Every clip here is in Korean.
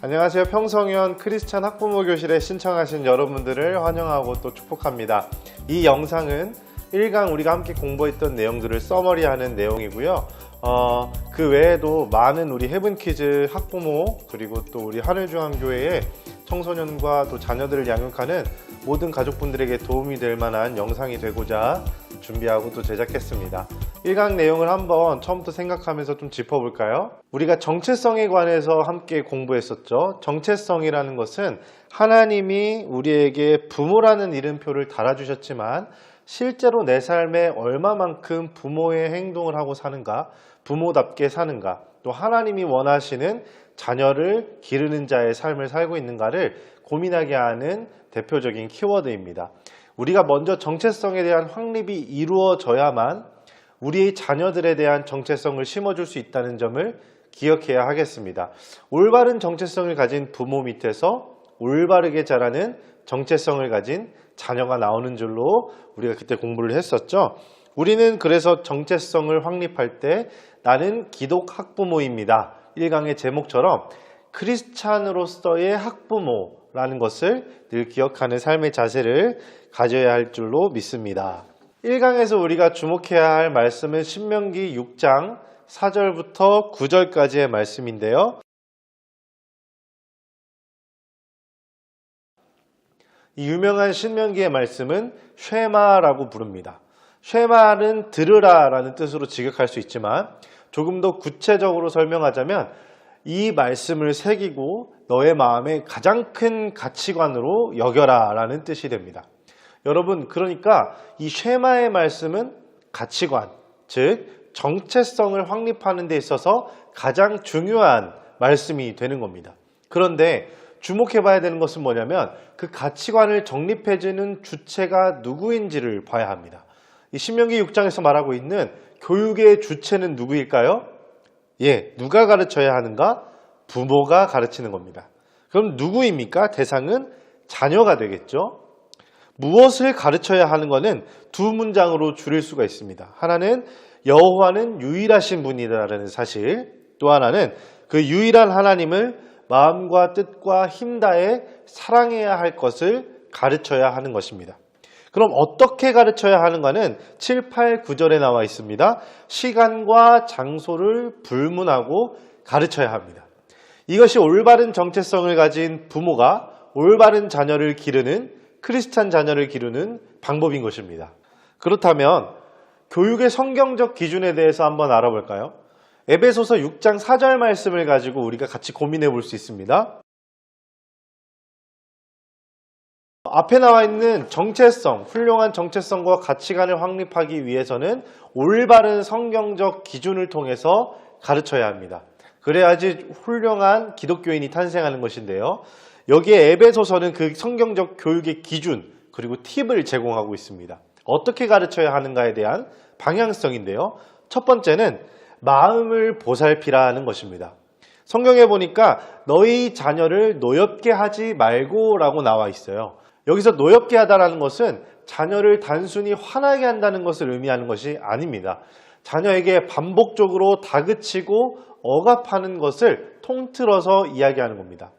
안녕하세요. 평성현 크리스찬 학부모 교실에 신청하신 여러분들을 환영하고 또 축복합니다. 이 영상은 1강 우리가 함께 공부했던 내용들을 서머리하는 내용이고요. 그 외에도 많은 우리 헤븐키즈 학부모 그리고 또 우리 하늘중앙교회의 청소년과 또 자녀들을 양육하는 모든 가족분들에게 도움이 될 만한 영상이 되고자 준비하고 또 제작했습니다. 1강 내용을 한번 처음부터 생각하면서 좀 짚어볼까요? 우리가 정체성에 관해서 함께 공부했었죠. 정체성이라는 것은 하나님이 우리에게 부모라는 이름표를 달아주셨지만 실제로 내 삶에 얼마만큼 부모의 행동을 하고 사는가, 부모답게 사는가, 또 하나님이 원하시는 자녀를 기르는 자의 삶을 살고 있는가를 고민하게 하는 대표적인 키워드입니다. 우리가 먼저 정체성에 대한 확립이 이루어져야만 우리의 자녀들에 대한 정체성을 심어줄 수 있다는 점을 기억해야 하겠습니다. 올바른 정체성을 가진 부모 밑에서 올바르게 자라는 정체성을 가진 자녀가 나오는 줄로 우리가 그때 공부를 했었죠. 우리는 그래서 정체성을 확립할 때 나는 기독 학부모입니다. 1강의 제목처럼 크리스찬으로서의 학부모라는 것을 늘 기억하는 삶의 자세를 가져야 할 줄로 믿습니다. 1강에서 우리가 주목해야 할 말씀은 신명기 6장 4절부터 9절까지의 말씀인데요. 이 유명한 신명기의 말씀은 쉐마라고 부릅니다. 쉐마는 들으라 라는 뜻으로 직역할 수 있지만 조금 더 구체적으로 설명하자면 이 말씀을 새기고 너의 마음의 가장 큰 가치관으로 여겨라 라는 뜻이 됩니다. 여러분, 그러니까 이 쉐마의 말씀은 가치관, 즉 정체성을 확립하는 데 있어서 가장 중요한 말씀이 되는 겁니다. 그런데 주목해 봐야 되는 것은 뭐냐면 그 가치관을 정립해주는 주체가 누구인지를 봐야 합니다. 이 신명기 6장에서 말하고 있는 교육의 주체는 누구일까요? 누가 가르쳐야 하는가? 부모가 가르치는 겁니다. 그럼 누구입니까? 대상은 자녀가 되겠죠. 무엇을 가르쳐야 하는 것은 두 문장으로 줄일 수가 있습니다. 하나는 여호와는 유일하신 분이다라는 사실, 또 하나는 그 유일한 하나님을 마음과 뜻과 힘 다해 사랑해야 할 것을 가르쳐야 하는 것입니다. 그럼 어떻게 가르쳐야 하는가는 7, 8, 9절에 나와 있습니다. 시간과 장소를 불문하고 가르쳐야 합니다. 이것이 올바른 정체성을 가진 부모가 올바른 자녀를 기르는 크리스찬 자녀를 기르는 방법인 것입니다. 그렇다면 교육의 성경적 기준에 대해서 한번 알아볼까요? 에베소서 6장 4절 말씀을 가지고 우리가 같이 고민해 볼 수 있습니다. 앞에 나와 있는 정체성, 훌륭한 정체성과 가치관을 확립하기 위해서는 올바른 성경적 기준을 통해서 가르쳐야 합니다. 그래야지 훌륭한 기독교인이 탄생하는 것인데요. 여기에 에베소서는 그 성경적 교육의 기준 그리고 팁을 제공하고 있습니다. 어떻게 가르쳐야 하는가에 대한 방향성인데요. 첫 번째는 마음을 보살피라는 것입니다. 성경에 보니까 너희 자녀를 노엽게 하지 말고 라고 나와 있어요. 여기서 노엽게 하다라는 것은 자녀를 단순히 화나게 한다는 것을 의미하는 것이 아닙니다. 자녀에게 반복적으로 다그치고 억압하는 것을 통틀어서 이야기하는 겁니다.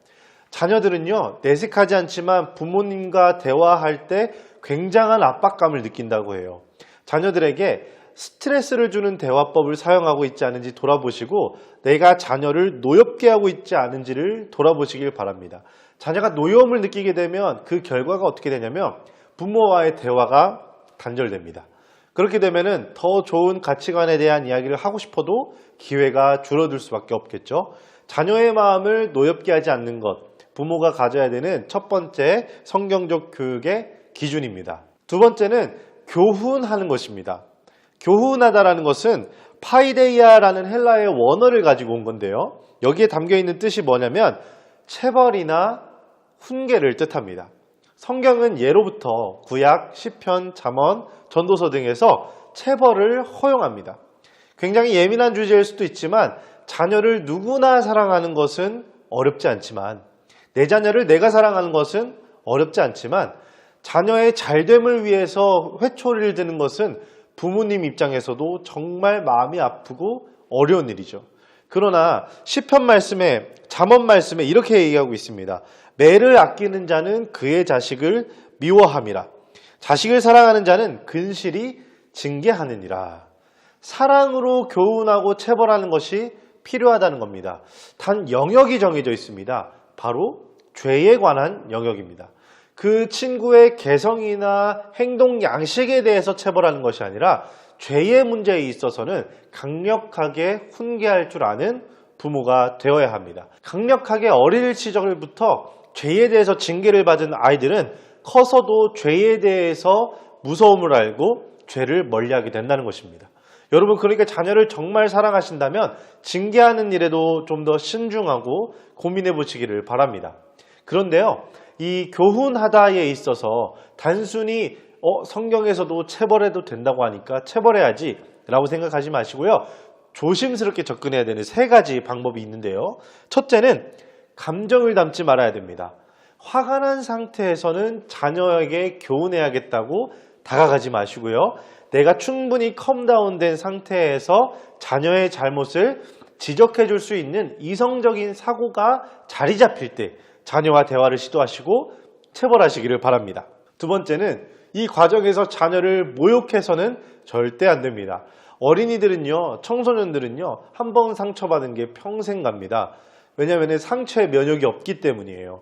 자녀들은요, 내색하지 않지만 부모님과 대화할 때 굉장한 압박감을 느낀다고 해요. 자녀들에게 스트레스를 주는 대화법을 사용하고 있지 않은지 돌아보시고 내가 자녀를 노엽게 하고 있지 않은지를 돌아보시길 바랍니다. 자녀가 노여움을 느끼게 되면 그 결과가 어떻게 되냐면 부모와의 대화가 단절됩니다. 그렇게 되면 더 좋은 가치관에 대한 이야기를 하고 싶어도 기회가 줄어들 수밖에 없겠죠. 자녀의 마음을 노엽게 하지 않는 것, 부모가 가져야 되는 첫 번째 성경적 교육의 기준입니다. 두 번째는 교훈하는 것입니다. 교훈하다라는 것은 파이데이아라는 헬라의 원어를 가지고 온 건데요. 여기에 담겨있는 뜻이 뭐냐면 체벌이나 훈계를 뜻합니다. 성경은 예로부터 구약, 시편, 잠언, 전도서 등에서 체벌을 허용합니다. 굉장히 예민한 주제일 수도 있지만 자녀를 누구나 사랑하는 것은 어렵지 않지만 내 자녀를 내가 사랑하는 것은 어렵지 않지만 자녀의 잘됨을 위해서 회초리를 드는 것은 부모님 입장에서도 정말 마음이 아프고 어려운 일이죠. 그러나 시편 말씀에, 잠언 말씀에 이렇게 얘기하고 있습니다. 매를 아끼는 자는 그의 자식을 미워함이라. 자식을 사랑하는 자는 근실이 징계하느니라. 사랑으로 교훈하고 체벌하는 것이 필요하다는 겁니다. 단 영역이 정해져 있습니다. 바로 죄에 관한 영역입니다. 그 친구의 개성이나 행동 양식에 대해서 체벌하는 것이 아니라 죄의 문제에 있어서는 강력하게 훈계할 줄 아는 부모가 되어야 합니다. 강력하게 어릴 시절부터 죄에 대해서 징계를 받은 아이들은 커서도 죄에 대해서 무서움을 알고 죄를 멀리하게 된다는 것입니다. 여러분, 그러니까 자녀를 정말 사랑하신다면 징계하는 일에도 좀 더 신중하고 고민해 보시기를 바랍니다. 그런데요, 이 교훈하다에 있어서 단순히 성경에서도 체벌해도 된다고 하니까 체벌해야지 라고 생각하지 마시고요. 조심스럽게 접근해야 되는 세 가지 방법이 있는데요. 첫째는 감정을 담지 말아야 됩니다. 화가 난 상태에서는 자녀에게 교훈해야겠다고 다가가지 마시고요. 내가 충분히 컴다운된 상태에서 자녀의 잘못을 지적해 줄 수 있는 이성적인 사고가 자리 잡힐 때 자녀와 대화를 시도하시고 체벌하시기를 바랍니다. 두 번째는 이 과정에서 자녀를 모욕해서는 절대 안 됩니다. 어린이들은요, 청소년들은요, 한 번 상처받은 게 평생 갑니다. 왜냐하면 상처에 면역이 없기 때문이에요.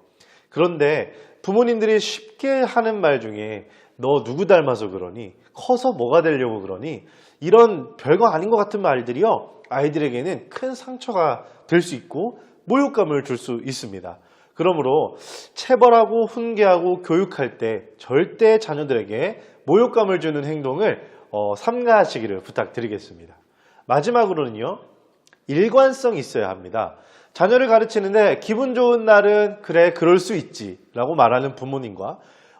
그런데 부모님들이 쉽게 하는 말 중에 너 누구 닮아서 그러니? 커서 뭐가 되려고 그러니? 이런 별거 아닌 것 같은 말들이요, 아이들에게는 큰 상처가 될 수 있고 모욕감을 줄 수 있습니다. 그러므로 체벌하고 훈계하고 교육할 때 절대 자녀들에게 모욕감을 주는 행동을 삼가하시기를 부탁드리겠습니다. 마지막으로는요, 일관성이 있어야 합니다. 자녀를 가르치는데 기분 좋은 날은 그래 그럴 수 있지 라고 말하는 부모님과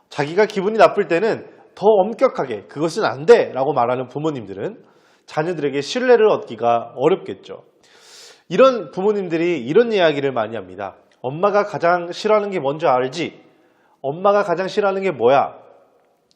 자기가 기분이 나쁠 때는 더 엄격하게 그것은 안 돼 라고 말하는 부모님들은 자녀들에게 신뢰를 얻기가 어렵겠죠. 이런 부모님들이 이런 이야기를 많이 합니다. 엄마가 가장 싫어하는 게 뭔지 알지? 엄마가 가장 싫어하는 게 뭐야?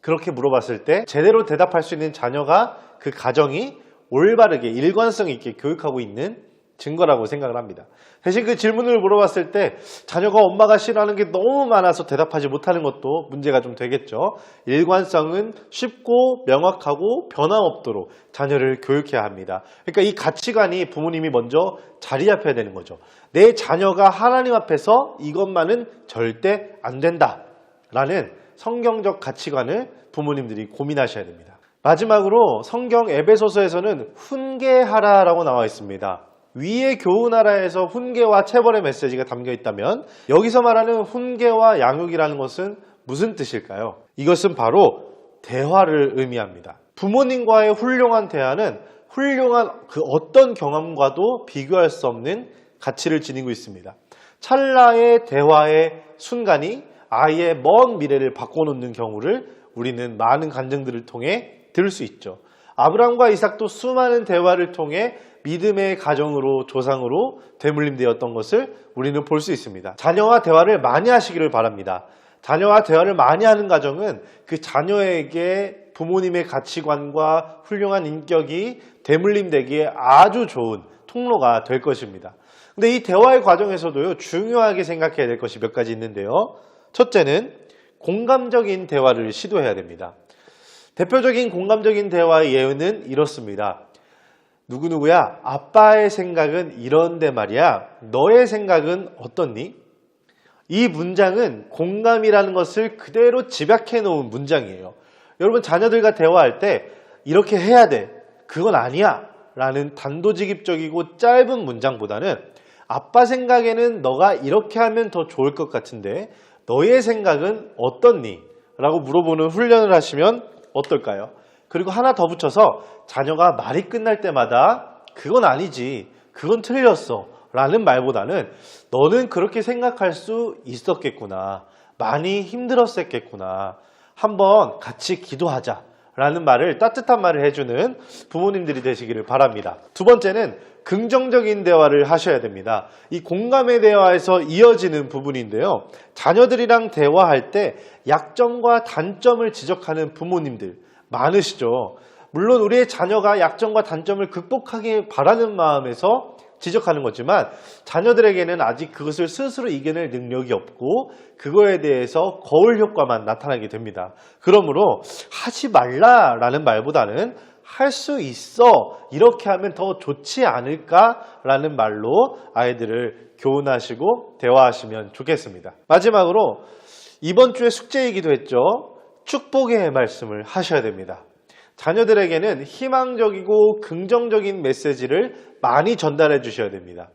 그렇게 물어봤을 때 제대로 대답할 수 있는 자녀가 그 가정이 올바르게 일관성 있게 교육하고 있는 증거라고 생각을 합니다. 대신 그 질문을 물어봤을 때 자녀가 엄마가 싫어하는 게 너무 많아서 대답하지 못하는 것도 문제가 좀 되겠죠. 일관성은 쉽고 명확하고 변함없도록 자녀를 교육해야 합니다. 그러니까 이 가치관이 부모님이 먼저 자리 잡혀야 되는 거죠. 내 자녀가 하나님 앞에서 이것만은 절대 안 된다 라는 성경적 가치관을 부모님들이 고민하셔야 됩니다. 마지막으로 성경 에베소서에서는 훈계하라 라고 나와 있습니다. 위에 교훈하라에서 훈계와 체벌의 메시지가 담겨 있다면 여기서 말하는 훈계와 양육이라는 것은 무슨 뜻일까요? 이것은 바로 대화를 의미합니다. 부모님과의 훌륭한 대화는 훌륭한 그 어떤 경험과도 비교할 수 없는 가치를 지니고 있습니다. 찰나의 대화의 순간이 아이의 먼 미래를 바꿔놓는 경우를 우리는 많은 간증들을 통해 들을 수 있죠. 아브라함과 이삭도 수많은 대화를 통해 믿음의 가정으로 조상으로 되물림되었던 것을 우리는 볼 수 있습니다. 자녀와 대화를 많이 하시기를 바랍니다. 자녀와 대화를 많이 하는 가정은 그 자녀에게 부모님의 가치관과 훌륭한 인격이 되물림되기에 아주 좋은 통로가 될 것입니다. 근데 이 대화의 과정에서도요, 중요하게 생각해야 될 것이 몇 가지 있는데요. 첫째는 공감적인 대화를 시도해야 됩니다. 대표적인 공감적인 대화의 예는 이렇습니다. 누구누구야, 아빠의 생각은 이런데 말이야. 너의 생각은 어떻니? 이 문장은 공감이라는 것을 그대로 집약해 놓은 문장이에요. 여러분, 자녀들과 대화할 때 이렇게 해야 돼, 그건 아니야 라는 단도직입적이고 짧은 문장보다는 아빠 생각에는 너가 이렇게 하면 더 좋을 것 같은데 너의 생각은 어떻니? 라고 물어보는 훈련을 하시면 어떨까요? 그리고 하나 더 붙여서 자녀가 말이 끝날 때마다 그건 아니지, 그건 틀렸어 라는 말보다는 너는 그렇게 생각할 수 있었겠구나, 많이 힘들었겠구나, 한번 같이 기도하자 라는 말을, 따뜻한 말을 해주는 부모님들이 되시기를 바랍니다. 두 번째는 긍정적인 대화를 하셔야 됩니다. 이 공감의 대화에서 이어지는 부분인데요. 자녀들이랑 대화할 때 약점과 단점을 지적하는 부모님들 많으시죠. 물론 우리의 자녀가 약점과 단점을 극복하길 바라는 마음에서 지적하는 거지만 자녀들에게는 아직 그것을 스스로 이겨낼 능력이 없고 그거에 대해서 거울 효과만 나타나게 됩니다. 그러므로 하지 말라라는 말보다는 할 수 있어, 이렇게 하면 더 좋지 않을까라는 말로 아이들을 교훈하시고 대화하시면 좋겠습니다. 마지막으로 이번 주에 숙제이기도 했죠. 축복의 말씀을 하셔야 됩니다. 자녀들에게는 희망적이고 긍정적인 메시지를 많이 전달해 주셔야 됩니다.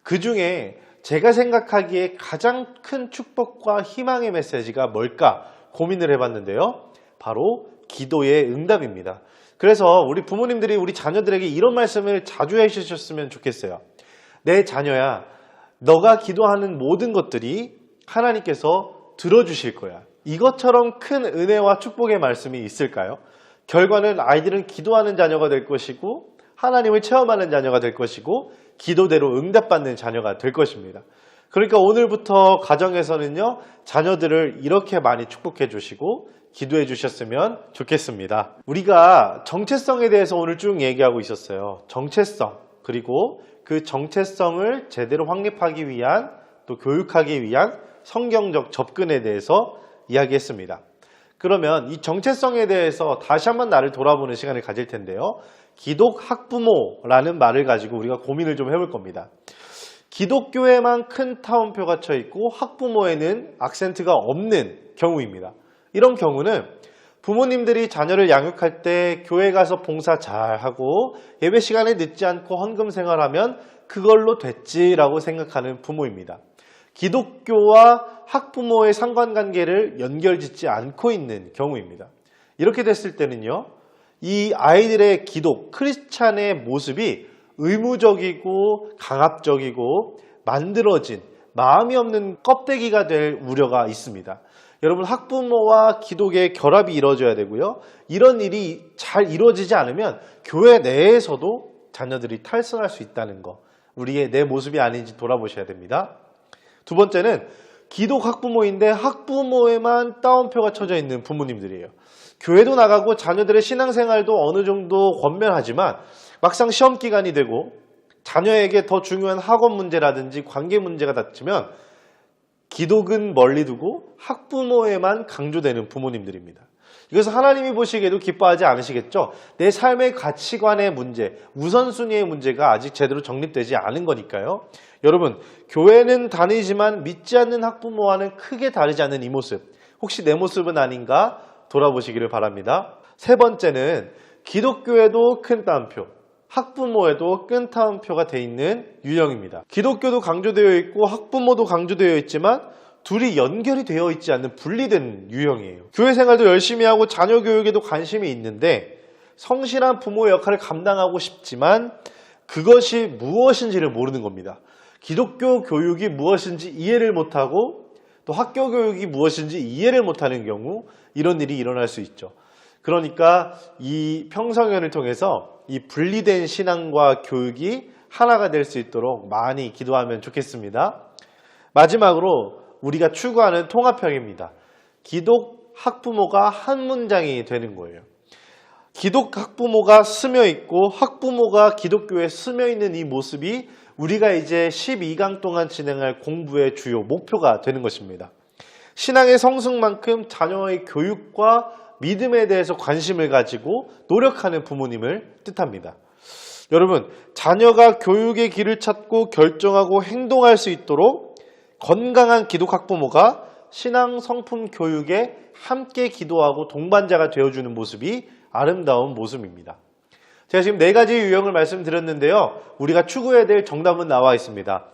그 중에 제가 생각하기에 가장 큰 축복과 희망의 메시지가 뭘까 고민을 해봤는데요. 바로 기도의 응답입니다. 그래서 우리 부모님들이 우리 자녀들에게 이런 말씀을 자주 해주셨으면 좋겠어요. 내 자녀야, 너가 기도하는 모든 것들이 하나님께서 들어주실 거야. 이것처럼 큰 은혜와 축복의 말씀이 있을까요? 결과는 아이들은 기도하는 자녀가 될 것이고 하나님을 체험하는 자녀가 될 것이고 기도대로 응답받는 자녀가 될 것입니다. 그러니까 오늘부터 가정에서는요, 자녀들을 이렇게 많이 축복해 주시고 기도해 주셨으면 좋겠습니다. 우리가 정체성에 대해서 오늘 쭉 얘기하고 있었어요. 정체성, 그리고 그 정체성을 제대로 확립하기 위한, 또 교육하기 위한 성경적 접근에 대해서 이야기했습니다. 그러면 이 정체성에 대해서 다시 한번 나를 돌아보는 시간을 가질 텐데요. 기독 학부모라는 말을 가지고 우리가 고민을 좀 해볼 겁니다. 기독교에만 큰 타원표가 쳐 있고 학부모에는 악센트가 없는 경우입니다. 이런 경우는 부모님들이 자녀를 양육할 때 교회 가서 봉사 잘하고 예배 시간에 늦지 않고 헌금 생활하면 그걸로 됐지라고 생각하는 부모입니다. 기독교와 학부모의 상관관계를 연결짓지 않고 있는 경우입니다. 이렇게 됐을 때는요, 이 아이들의 기독, 크리스찬의 모습이 의무적이고 강압적이고 만들어진 마음이 없는 껍데기가 될 우려가 있습니다. 여러분, 학부모와 기독의 결합이 이루어져야 되고요. 이런 일이 잘 이루어지지 않으면 교회 내에서도 자녀들이 탈선할 수 있다는 거, 우리의 내 모습이 아닌지 돌아보셔야 됩니다. 두 번째는 기독 학부모인데 학부모에만 따옴표가 쳐져 있는 부모님들이에요. 교회도 나가고 자녀들의 신앙생활도 어느 정도 권면하지만 막상 시험 기간이 되고 자녀에게 더 중요한 학업 문제라든지 관계 문제가 닥치면 기독은 멀리 두고 학부모에만 강조되는 부모님들입니다. 이것은 하나님이 보시기에도 기뻐하지 않으시겠죠? 내 삶의 가치관의 문제, 우선순위의 문제가 아직 제대로 정립되지 않은 거니까요. 여러분, 교회는 다니지만 믿지 않는 학부모와는 크게 다르지 않는 이 모습, 혹시 내 모습은 아닌가 돌아보시기를 바랍니다. 세 번째는 기독교에도 큰 따옴표, 학부모에도 큰 따옴표가 돼 있는 유형입니다. 기독교도 강조되어 있고 학부모도 강조되어 있지만 둘이 연결이 되어 있지 않는 분리된 유형이에요. 교회 생활도 열심히 하고 자녀 교육에도 관심이 있는데 성실한 부모의 역할을 감당하고 싶지만 그것이 무엇인지를 모르는 겁니다. 기독교 교육이 무엇인지 이해를 못하고 또 학교 교육이 무엇인지 이해를 못하는 경우 이런 일이 일어날 수 있죠. 그러니까 이 평성연을 통해서 이 분리된 신앙과 교육이 하나가 될 수 있도록 많이 기도하면 좋겠습니다. 마지막으로 우리가 추구하는 통합형입니다. 기독 학부모가 한 문장이 되는 거예요. 기독 학부모가 스며 있고 학부모가 기독교에 스며 있는 이 모습이 우리가 이제 12강 동안 진행할 공부의 주요 목표가 되는 것입니다. 신앙의 성숙만큼 자녀의 교육과 믿음에 대해서 관심을 가지고 노력하는 부모님을 뜻합니다. 여러분, 자녀가 교육의 길을 찾고 결정하고 행동할 수 있도록 건강한 기독 학부모가 신앙 성품 교육에 함께 기도하고 동반자가 되어주는 모습이 아름다운 모습입니다. 제가 지금 4가지 유형을 말씀드렸는데요. 우리가 추구해야 될 정답은 나와 있습니다.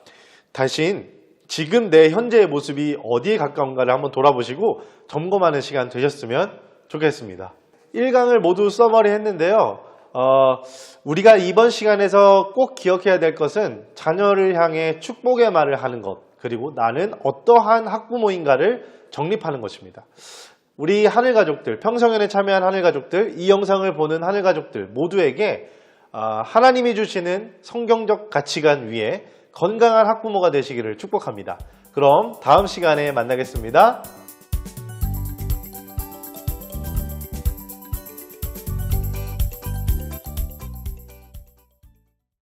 대신 지금 내 현재의 모습이 어디에 가까운가를 한번 돌아보시고 점검하는 시간 되셨으면 좋겠습니다. 1강을 모두 써머리 했는데요. 우리가 이번 시간에서 꼭 기억해야 될 것은 자녀를 향해 축복의 말을 하는 것, 그리고 나는 어떠한 학부모인가를 정립하는 것입니다. 우리 하늘가족들, 평성연에 참여한 하늘가족들, 이 영상을 보는 하늘가족들 모두에게 하나님이 주시는 성경적 가치관 위에 건강한 학부모가 되시기를 축복합니다. 그럼 다음 시간에 만나겠습니다.